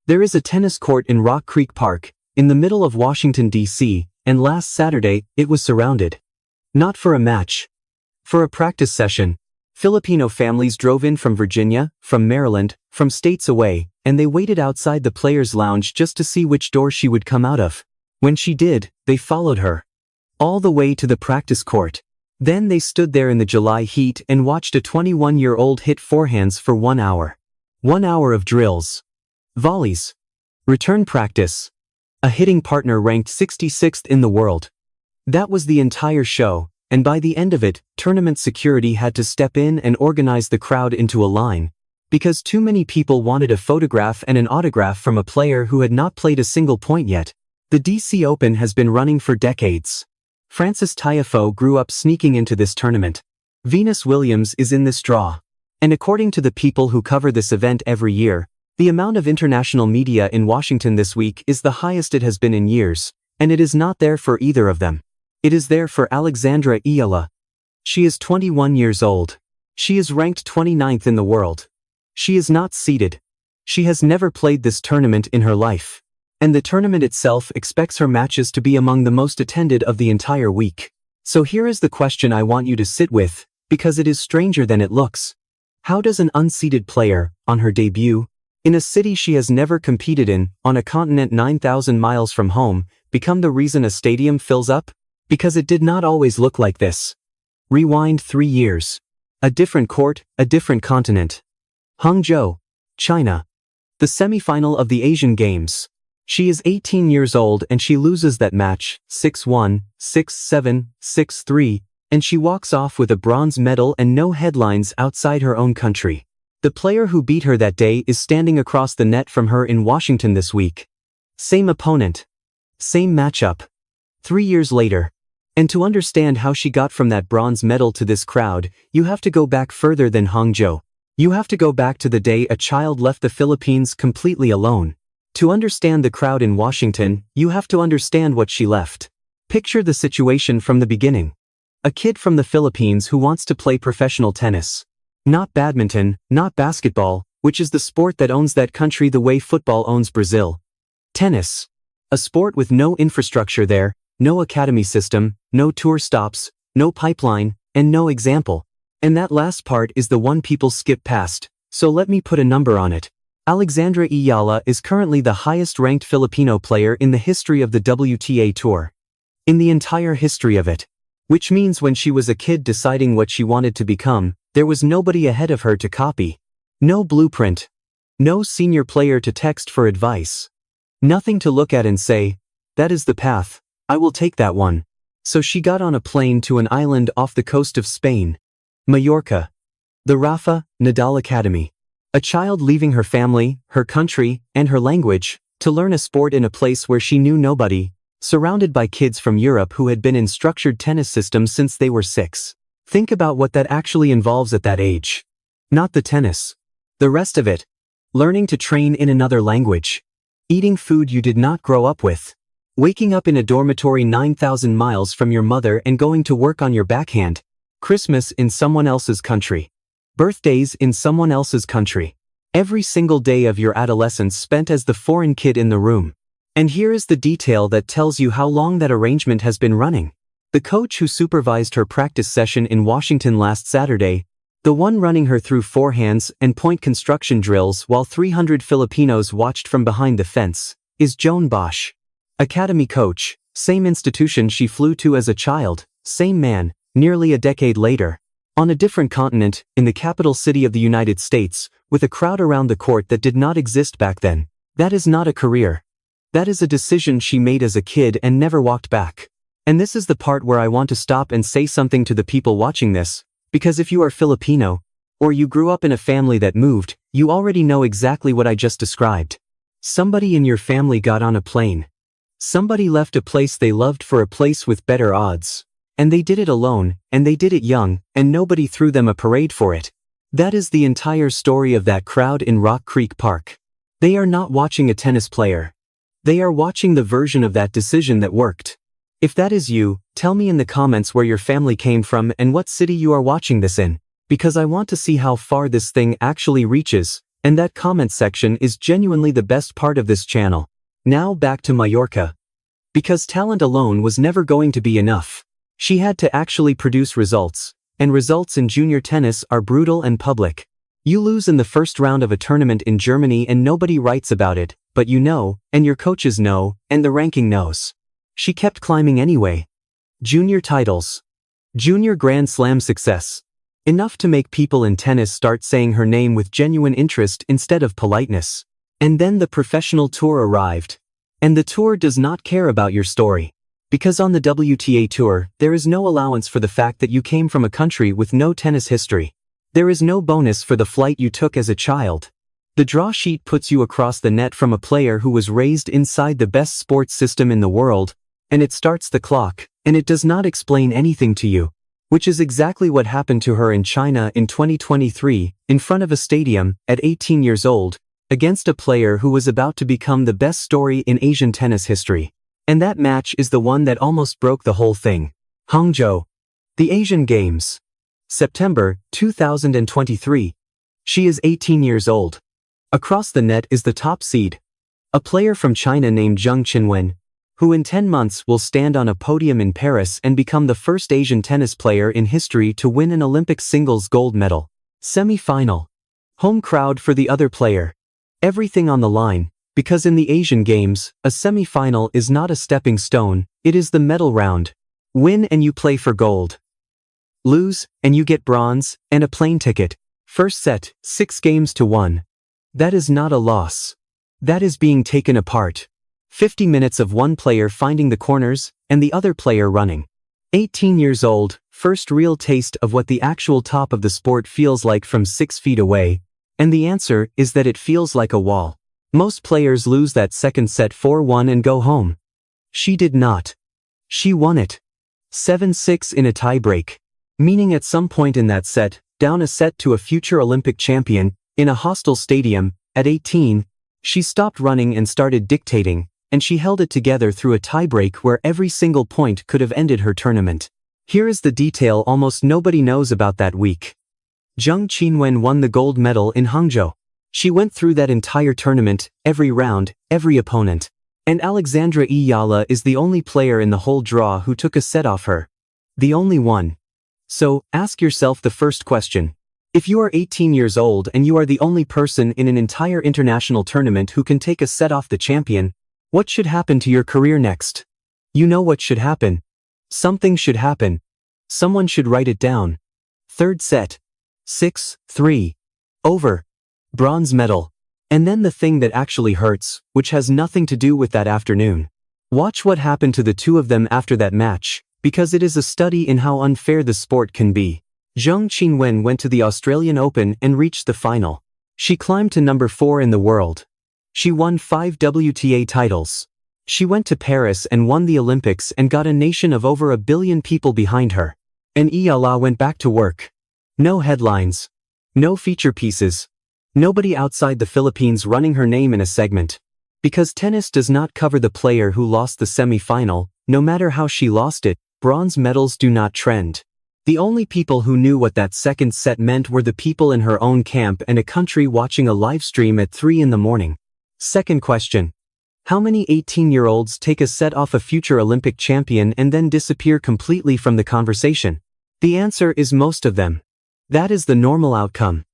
There is a tennis court in Rock Creek Park, in the middle of Washington, D.C., and last Saturday, it was surrounded. Not for a match. For a practice session. Filipino families drove in from Virginia, from Maryland, from states away, and they waited outside the players' lounge just to see which door she would come out of. When she did, they followed her. All the way to the practice court. Then they stood there in the July heat and watched a 21-year-old hit forehands for 1 hour. 1 hour of drills. Volleys. Return practice. A hitting partner ranked 66th in the world. That was the entire show, and by the end of it, tournament security had to step in and organize the crowd into a line, because too many people wanted a photograph and an autograph from a player who had not played a single point yet. The DC Open has been running for decades. Frances Tiafoe grew up sneaking into this tournament. Venus Williams is in this draw. And according to the people who cover this event every year, the amount of international media in Washington this week is the highest it has been in years, and it is not there for either of them. It is there for Alexandra Eala. She is 21 years old. She is ranked 29th in the world. She is not seeded. She has never played this tournament in her life. And the tournament itself expects her matches to be among the most attended of the entire week. So here is the question I want you to sit with, because it is stranger than it looks. How does an unseeded player, on her debut, in a city she has never competed in, on a continent 9,000 miles from home, become the reason a stadium fills up? Because it did not always look like this. Rewind 3 years. A different court, a different continent. Hangzhou, China. The semifinal of the Asian Games. She is 18 years old and she loses that match, 6-1, 6-7, 6-3, and she walks off with a bronze medal and no headlines outside her own country. The player who beat her that day is standing across the net from her in Washington this week. Same opponent. Same matchup. 3 years later. And to understand how she got from that bronze medal to this crowd, you have to go back further than Hangzhou. You have to go back to the day a child left the Philippines completely alone. To understand the crowd in Washington, you have to understand what she left. Picture the situation from the beginning. A kid from the Philippines who wants to play professional tennis. Not badminton, not basketball, which is the sport that owns that country the way football owns Brazil. Tennis. A sport with no infrastructure there, no academy system, no tour stops, no pipeline, and no example. And that last part is the one people skip past, so let me put a number on it. Alexandra Eala is currently the highest-ranked Filipino player in the history of the WTA Tour. In the entire history of it. Which means when she was a kid deciding what she wanted to become, there was nobody ahead of her to copy. No blueprint. No senior player to text for advice. Nothing to look at and say, that is the path, I will take that one. So she got on a plane to an island off the coast of Spain. Majorca. The Rafa Nadal Academy. A child leaving her family, her country, and her language, to learn a sport in a place where she knew nobody, surrounded by kids from Europe who had been in structured tennis systems since they were 6. Think about what that actually involves at that age. Not the tennis. The rest of it. Learning to train in another language. Eating food you did not grow up with. Waking up in a dormitory 9,000 miles from your mother and going to work on your backhand. Christmas in someone else's country. Birthdays in someone else's country. Every single day of your adolescence spent as the foreign kid in the room. And here is the detail that tells you how long that arrangement has been running. The coach who supervised her practice session in Washington last Saturday, the one running her through forehands and point construction drills while 300 Filipinos watched from behind the fence, is Joan Bosch. Academy coach, same institution she flew to as a child, same man, nearly a decade later. On a different continent, in the capital city of the United States, with a crowd around the court that did not exist back then. That is not a career. That is a decision she made as a kid and never walked back. And this is the part where I want to stop and say something to the people watching this, because if you are Filipino, or you grew up in a family that moved, you already know exactly what I just described. Somebody in your family got on a plane. Somebody left a place they loved for a place with better odds. And they did it alone, and they did it young, and nobody threw them a parade for it. That is the entire story of that crowd in Rock Creek Park. They are not watching a tennis player. They are watching the version of that decision that worked. If that is you, tell me in the comments where your family came from and what city you are watching this in, because I want to see how far this thing actually reaches, And that comment section is genuinely the best part of this channel. Now back to Mallorca. Because talent alone was never going to be enough. She had to actually produce results, and results in junior tennis are brutal and public. You lose in the first round of a tournament in Germany and nobody writes about it, but you know, and your coaches know, and the ranking knows. She kept climbing anyway. Junior titles. Junior Grand Slam success. Enough to make people in tennis start saying her name with genuine interest instead of politeness. And then the professional tour arrived. And the tour does not care about your story. Because on the WTA tour, there is no allowance for the fact that you came from a country with no tennis history. There is no bonus for the flight you took as a child. The draw sheet puts you across the net from a player who was raised inside the best sports system in the world, and it starts the clock, and it does not explain anything to you. Which is exactly what happened to her in China in 2023, in front of a stadium, at 18 years old, against a player who was about to become the best story in Asian tennis history. And that match is the one that almost broke the whole thing. Hangzhou. The Asian Games. September 2023. She is 18 years old. Across the net is the top seed. A player from China named Zheng Qinwen, who in 10 months will stand on a podium in Paris and become the first Asian tennis player in history to win an Olympic singles gold medal. Semi-final. Home crowd for the other player. Everything on the line, because in the Asian Games, a semi-final is not a stepping stone, it is the medal round. Win and you play for gold. Lose, and you get bronze, and a plane ticket. First set, 6-1. That is not a loss. That is being taken apart. 50 minutes of one player finding the corners, and the other player running. 18 years old, first real taste of what the actual top of the sport feels like from 6 feet away, and the answer is that it feels like a wall. Most players lose that second set 4-1 and go home. She did not. She won it. 7-6 in a tie-break. Meaning at some point in that set, down a set to a future Olympic champion, in a hostile stadium, at 18, she stopped running and started dictating, and she held it together through a tiebreak where every single point could have ended her tournament. Here is the detail almost nobody knows about that week. Zheng Qinwen won the gold medal in Hangzhou. She went through that entire tournament, every round, every opponent. And Alex Eala is the only player in the whole draw who took a set off her. The only one. So, ask yourself the first question. If you are 18 years old and you are the only person in an entire international tournament who can take a set off the champion, what should happen to your career next? You know what should happen. Something should happen. Someone should write it down. Third set. 6-3. Over. Bronze medal. And then the thing that actually hurts, which has nothing to do with that afternoon. Watch what happened to the two of them after that match, because it is a study in how unfair the sport can be. Zheng Qinwen went to the Australian Open and reached the final. She climbed to number 4 in the world. She won 5 WTA titles. She went to Paris and won the Olympics and got a nation of over 1 billion people behind her. And Eala went back to work. No headlines. No feature pieces. Nobody outside the Philippines running her name in a segment. Because tennis does not cover the player who lost the semi-final, no matter how she lost it, bronze medals do not trend. The only people who knew what that second set meant were the people in her own camp and a country watching a live stream at 3 in the morning. Second question. How many 18-year-olds take a set off a future Olympic champion and then disappear completely from the conversation? The answer is most of them. That is the normal outcome.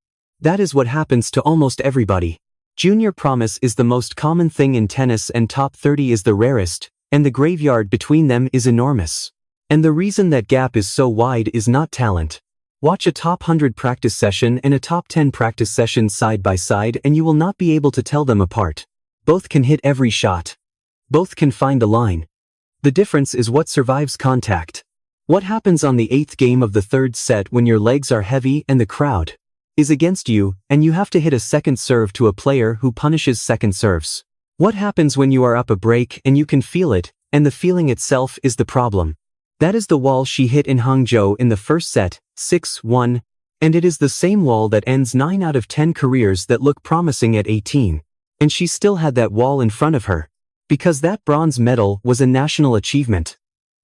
That is what happens to almost everybody. Junior promise is the most common thing in tennis and top 30 is the rarest, and the graveyard between them is enormous. And the reason that gap is so wide is not talent. Watch a top 100 practice session and a top 10 practice session side by side and you will not be able to tell them apart. Both can hit every shot. Both can find a line. The difference is what survives contact. What happens on the 8th game of the 3rd set when your legs are heavy and the crowd is against you and you have to hit a second serve to a player who punishes second serves? What happens when you are up a break and you can feel it, and the feeling itself is the problem? That is the wall she hit in Hangzhou in the first set, 6-1, and it is the same wall that ends 9 out of 10 careers that look promising at 18. And she still had that wall in front of her. Because that bronze medal was a national achievement.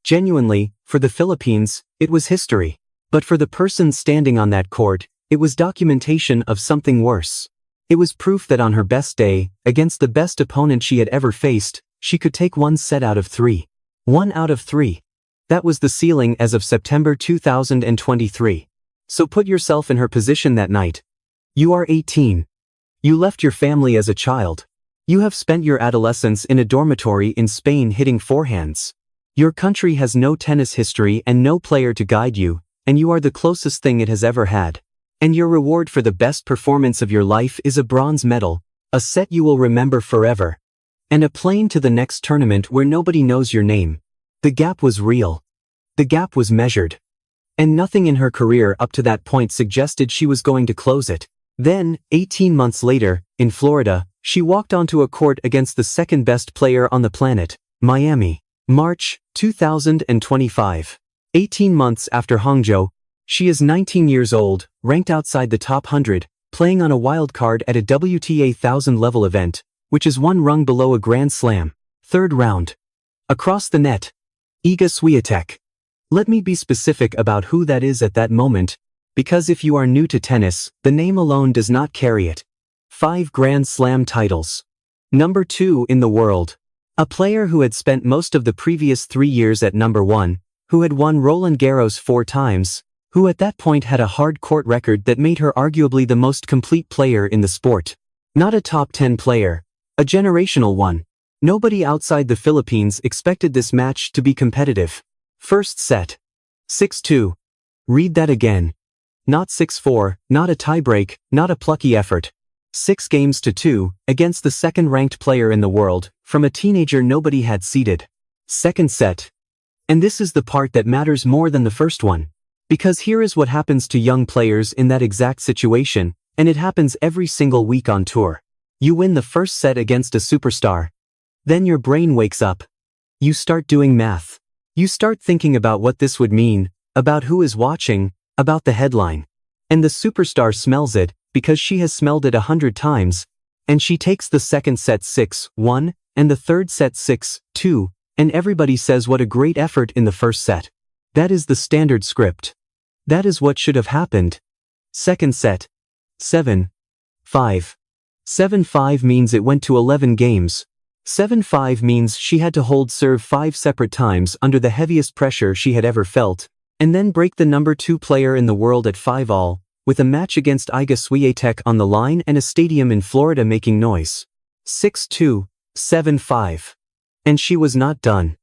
Genuinely, for the Philippines, it was history. But for the person standing on that court, it was documentation of something worse. It was proof that on her best day, against the best opponent she had ever faced, she could take one set out of three. 1 out of 3. That was the ceiling as of September 2023. So put yourself in her position that night. You are 18. You left your family as a child. You have spent your adolescence in a dormitory in Spain hitting forehands. Your country has no tennis history and no player to guide you, and you are the closest thing it has ever had. And your reward for the best performance of your life is a bronze medal, a set you will remember forever, and a plane to the next tournament where nobody knows your name. The gap was real. The gap was measured. And nothing in her career up to that point suggested she was going to close it. Then, 18 months later, in Florida, she walked onto a court against the second best player on the planet, Miami. March 2025. 18 months after Hangzhou, she is 19 years old, ranked outside the top 100, playing on a wild card at a WTA 1000 level event, which is one rung below a Grand Slam. Third round. Across the net. Iga Swiatek. Let me be specific about who that is at that moment, because if you are new to tennis, the name alone does not carry it. 5 Grand Slam titles. Number 2 in the world. A player who had spent most of the previous 3 years at number 1, who had won Roland Garros 4 times, who at that point had a hard court record that made her arguably the most complete player in the sport. Not a top 10 player, a generational one. Nobody outside the Philippines expected this match to be competitive. First set. 6-2. Read that again. Not 6-4, not a tiebreak, not a plucky effort. 6 games to 2, against the second-ranked player in the world, from a teenager nobody had seeded. Second set. And this is the part that matters more than the first one. Because here is what happens to young players in that exact situation, and it happens every single week on tour. You win the first set against a superstar. Then your brain wakes up. You start doing math. You start thinking about what this would mean, about who is watching, about the headline. And the superstar smells it, because she has smelled it 100 times, and she takes the second set 6-1, and the third set 6-2, and everybody says what a great effort in the first set. That is the standard script. That is what should have happened. Second set. 7-5. 7-5 means it went to 11 games. 7-5 means she had to hold serve 5 separate times under the heaviest pressure she had ever felt, and then break the number 2 player in the world at 5-all, with a match against Iga Swiatek on the line and a stadium in Florida making noise. 6-2, 7-5. And she was not done.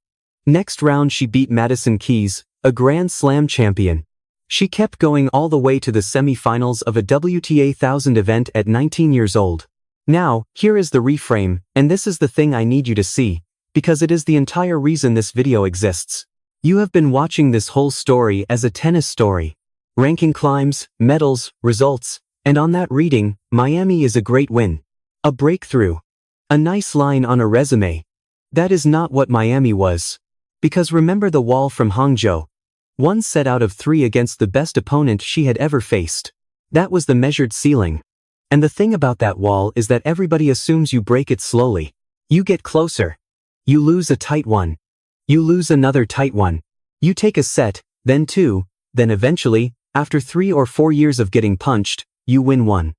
Next round she beat Madison Keys, a Grand Slam champion. She kept going all the way to the semi-finals of a WTA 1000 event at 19 years old. Now, here is the reframe, and this is the thing I need you to see, because it is the entire reason this video exists. You have been watching this whole story as a tennis story. Ranking climbs, medals, results, and on that reading, Miami is a great win. A breakthrough. A nice line on a resume. That is not what Miami was. Because remember the wall from Hangzhou. 1 set out of 3 against the best opponent she had ever faced. That was the measured ceiling. And the thing about that wall is that everybody assumes you break it slowly. You get closer. You lose a tight one. You lose another tight one. You take a set, then 2, then eventually, after 3 or 4 years of getting punched, you win 1.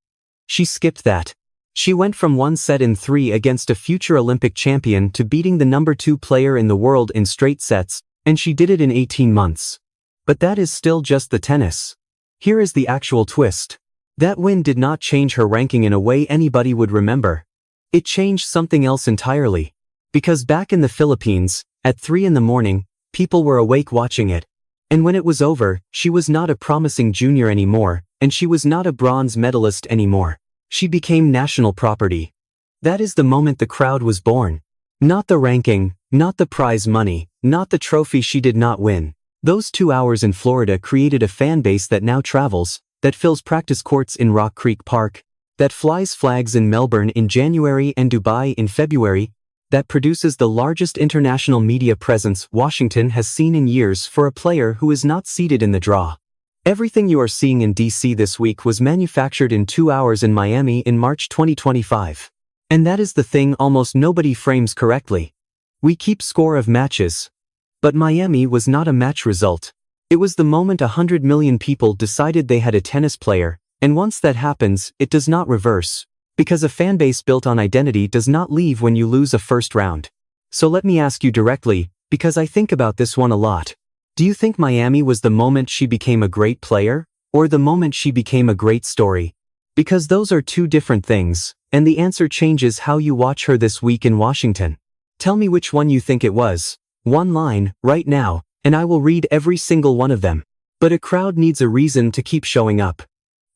She skipped that. She went from 1 set in 3 against a future Olympic champion to beating the number 2 player in the world in straight sets, and she did it in 18 months. But that is still just the tennis. Here is the actual twist. That win did not change her ranking in a way anybody would remember. It changed something else entirely. Because back in the Philippines, at 3 in the morning, people were awake watching it. And when it was over, she was not a promising junior anymore, and she was not a bronze medalist anymore. She became national property. That is the moment the crowd was born. Not the ranking, not the prize money, not the trophy she did not win. Those 2 hours in Florida created a fan base that now travels, that fills practice courts in Rock Creek Park, that flies flags in Melbourne in January and Dubai in February, that produces the largest international media presence Washington has seen in years for a player who is not seated in the draw. Everything you are seeing in DC this week was manufactured in 2 hours in Miami in March 2025. And that is the thing almost nobody frames correctly. We keep score of matches. But Miami was not a match result. It was the moment 100 million people decided they had a tennis player, and once that happens, it does not reverse. Because a fanbase built on identity does not leave when you lose a first round. So let me ask you directly, because I think about this one a lot. Do you think Miami was the moment she became a great player, or the moment she became a great story? Because those are two different things, and the answer changes how you watch her this week in Washington. Tell me which one you think it was. One line, right now, and I will read every single one of them. But a crowd needs a reason to keep showing up.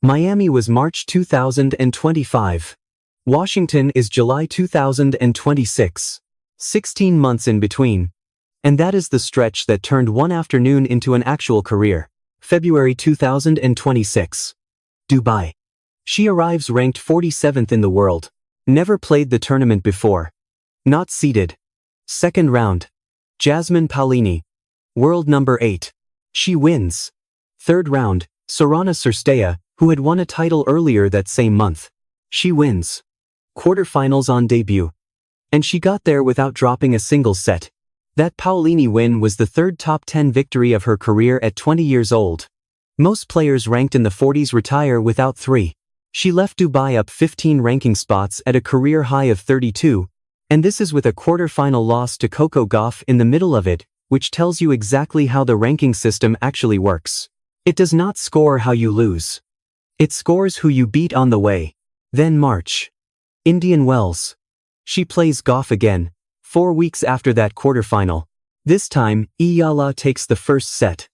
Miami was March 2025. Washington is July 2026. 16 months in between. And that is the stretch that turned one afternoon into an actual career. February 2026. Dubai. She arrives ranked 47th in the world. Never played the tournament before. Not seeded. Second round. Jasmine Paolini. World number 8. She wins. Third round. Sorana Cirstea, who had won a title earlier that same month. She wins. Quarterfinals on debut. And she got there without dropping a single set. That Paolini win was the third top 10 victory of her career at 20 years old. Most players ranked in the 40s retire without 3. She left Dubai up 15 ranking spots at a career high of 32, and this is with a quarterfinal loss to Coco Gauff in the middle of it, which tells you exactly how the ranking system actually works. It does not score how you lose. It scores who you beat on the way. Then March. Indian Wells. She plays Gauff again, 4 weeks after that quarterfinal. This time, Eala takes the first set.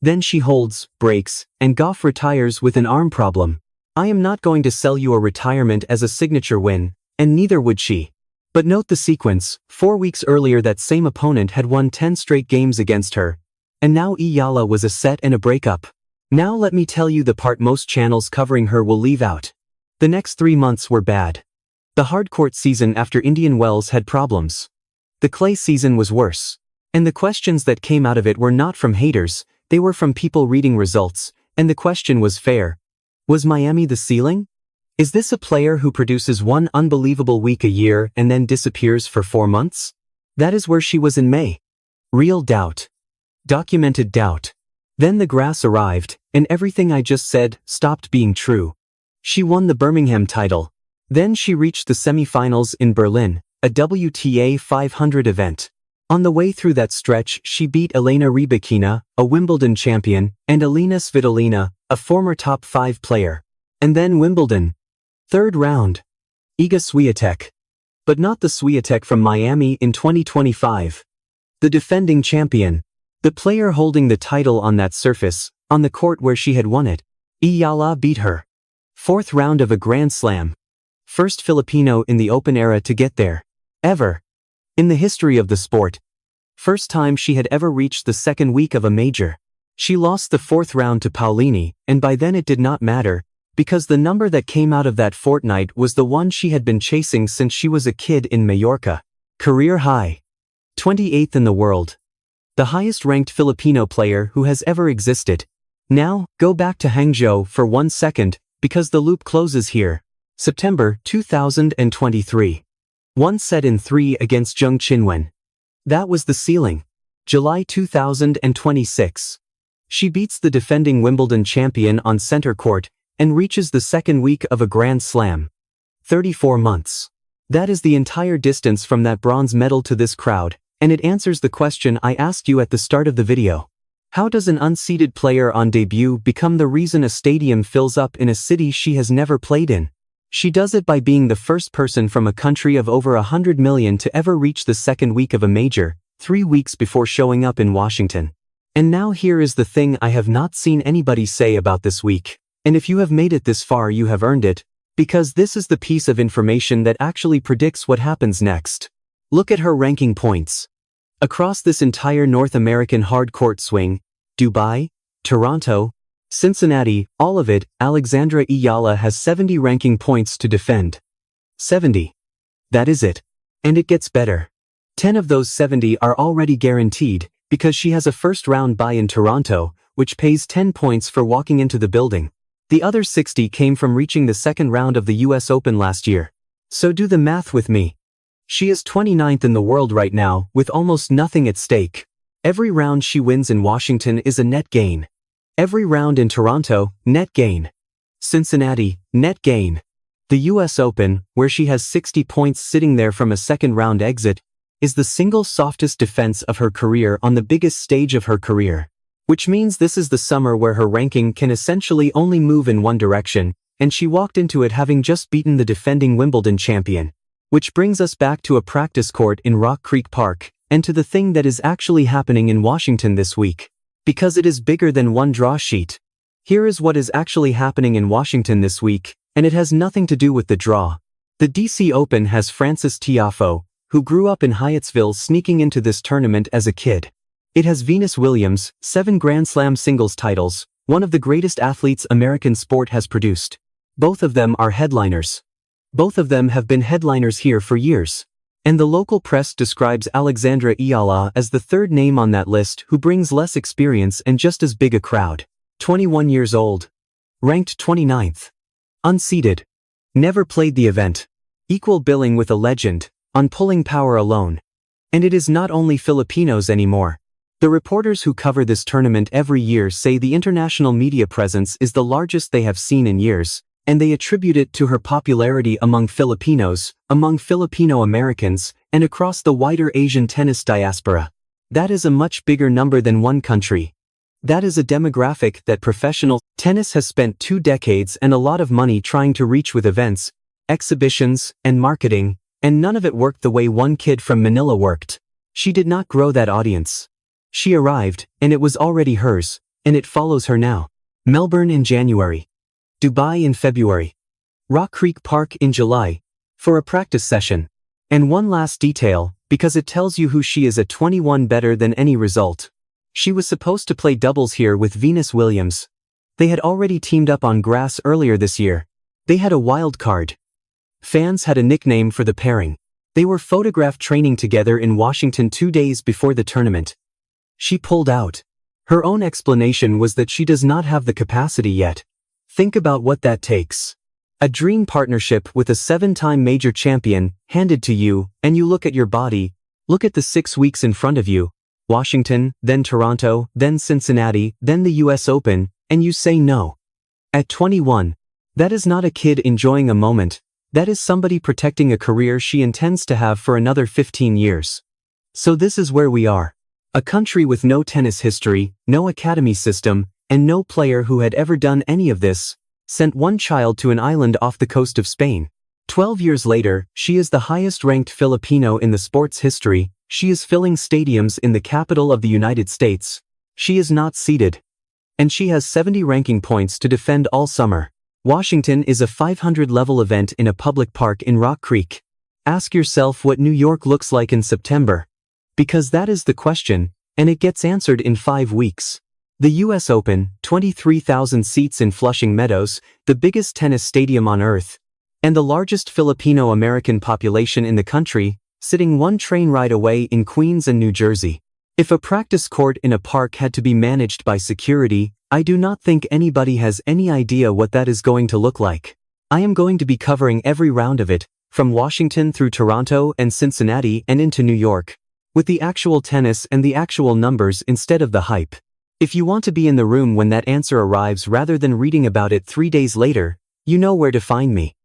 Then she holds, breaks, and Gauff retires with an arm problem. I am not going to sell you a retirement as a signature win, and neither would she. But note the sequence. 4 weeks earlier that same opponent had won 10 straight games against her. And now Eala was a set and a breakup. Now let me tell you the part most channels covering her will leave out. The next 3 months were bad. The hardcourt season after Indian Wells had problems. The clay season was worse. And the questions that came out of it were not from haters, they were from people reading results, and the question was fair. Was Miami the ceiling? Is this a player who produces one unbelievable week a year and then disappears for 4 months? That is where she was in May. Real doubt. Documented doubt. Then the grass arrived, and everything I just said stopped being true. She won the Birmingham title. Then she reached the semifinals in Berlin, a WTA 500 event. On the way through that stretch she beat Elena Rybakina, a Wimbledon champion, and Alina Svitolina, a former top 5 player. And then Wimbledon. Third round. Iga Swiatek. But not the Swiatek from Miami in 2025. The defending champion. The player holding the title on that surface, on the court where she had won it. Eala beat her. Fourth round of a Grand Slam. First Filipino in the Open era to get there. Ever. In the history of the sport. First time she had ever reached the second week of a major. She lost the fourth round to Paolini, and by then it did not matter, because the number that came out of that fortnight was the one she had been chasing since she was a kid in Mallorca. Career high. 28th in the world. The highest ranked Filipino player who has ever existed. Now, go back to Hangzhou for 1 second, because the loop closes here. September 2023. 1 set in 3 against Zheng Qinwen. That was the ceiling. July 2026. She beats the defending Wimbledon champion on center court, and reaches the second week of a Grand Slam. 34 months. That is the entire distance from that bronze medal to this crowd, and it answers the question I asked you at the start of the video. How does an unseeded player on debut become the reason a stadium fills up in a city she has never played in? She does it by being the first person from a country of over 100 million to ever reach the second week of a major, 3 weeks before showing up in Washington. And now here is the thing I have not seen anybody say about this week. And if you have made it this far you have earned it, because this is the piece of information that actually predicts what happens next. Look at her ranking points. Across this entire North American hardcourt swing, Dubai, Toronto, Cincinnati, all of it, Alexandra Eala has 70 ranking points to defend. 70. That is it. And it gets better. 10 of those 70 are already guaranteed, because she has a first round bye in Toronto, which pays 10 points for walking into the building. The other 60 came from reaching the second round of the US Open last year. So do the math with me. She is 29th in the world right now, with almost nothing at stake. Every round she wins in Washington is a net gain. Every round in Toronto, net gain. Cincinnati, net gain. The US Open, where she has 60 points sitting there from a second-round exit, is the single softest defense of her career on the biggest stage of her career. Which means this is the summer where her ranking can essentially only move in one direction, and she walked into it having just beaten the defending Wimbledon champion. Which brings us back to a practice court in Rock Creek Park, and to the thing that is actually happening in Washington this week. Because it is bigger than one draw sheet. Here is what is actually happening in Washington this week, and it has nothing to do with the draw. The DC Open has Frances Tiafoe, who grew up in Hyattsville, sneaking into this tournament as a kid. It has Venus Williams, 7 Grand Slam singles titles, one of the greatest athletes American sport has produced. Both of them are headliners. Both of them have been headliners here for years. And the local press describes Alexandra Eala as the third name on that list who brings less experience and just as big a crowd. 21 years old. Ranked 29th. Unseeded. Never played the event. Equal billing with a legend, on pulling power alone. And it is not only Filipinos anymore. The reporters who cover this tournament every year say the international media presence is the largest they have seen in years, and they attribute it to her popularity among Filipinos, among Filipino Americans, and across the wider Asian tennis diaspora. That is a much bigger number than one country. That is a demographic that professional tennis has spent 2 decades and a lot of money trying to reach with events, exhibitions, and marketing, and none of it worked the way one kid from Manila worked. She did not grow that audience. She arrived, and it was already hers, and it follows her now. Melbourne in January. Dubai in February. Rock Creek Park in July. For a practice session. And one last detail, because it tells you who she is at 21 better than any result. She was supposed to play doubles here with Venus Williams. They had already teamed up on grass earlier this year. They had a wild card. Fans had a nickname for the pairing. They were photographed training together in Washington 2 days before the tournament. She pulled out. Her own explanation was that she does not have the capacity yet. Think about what that takes. A dream partnership with a 7-time major champion, handed to you, and you look at your body, look at the 6 weeks in front of you. Washington, then Toronto, then Cincinnati, then the US Open, and you say no. At 21, that is not a kid enjoying a moment, that is somebody protecting a career she intends to have for another 15 years. So this is where we are. A country with no tennis history, no academy system, and no player who had ever done any of this, sent one child to an island off the coast of Spain. 12 years later, she is the highest-ranked Filipino in the sport's history. She is filling stadiums in the capital of the United States. She is not seeded. And she has 70 ranking points to defend all summer. Washington is a 500-level event in a public park in Rock Creek. Ask yourself what New York looks like in September. Because that is the question, and it gets answered in 5 weeks. The US Open, 23,000 seats in Flushing Meadows, the biggest tennis stadium on earth, and the largest Filipino-American population in the country, sitting one train ride away in Queens and New Jersey. If a practice court in a park had to be managed by security, I do not think anybody has any idea what that is going to look like. I am going to be covering every round of it, from Washington through Toronto and Cincinnati and into New York, with the actual tennis and the actual numbers instead of the hype. If you want to be in the room when that answer arrives rather than reading about it 3 days later, you know where to find me.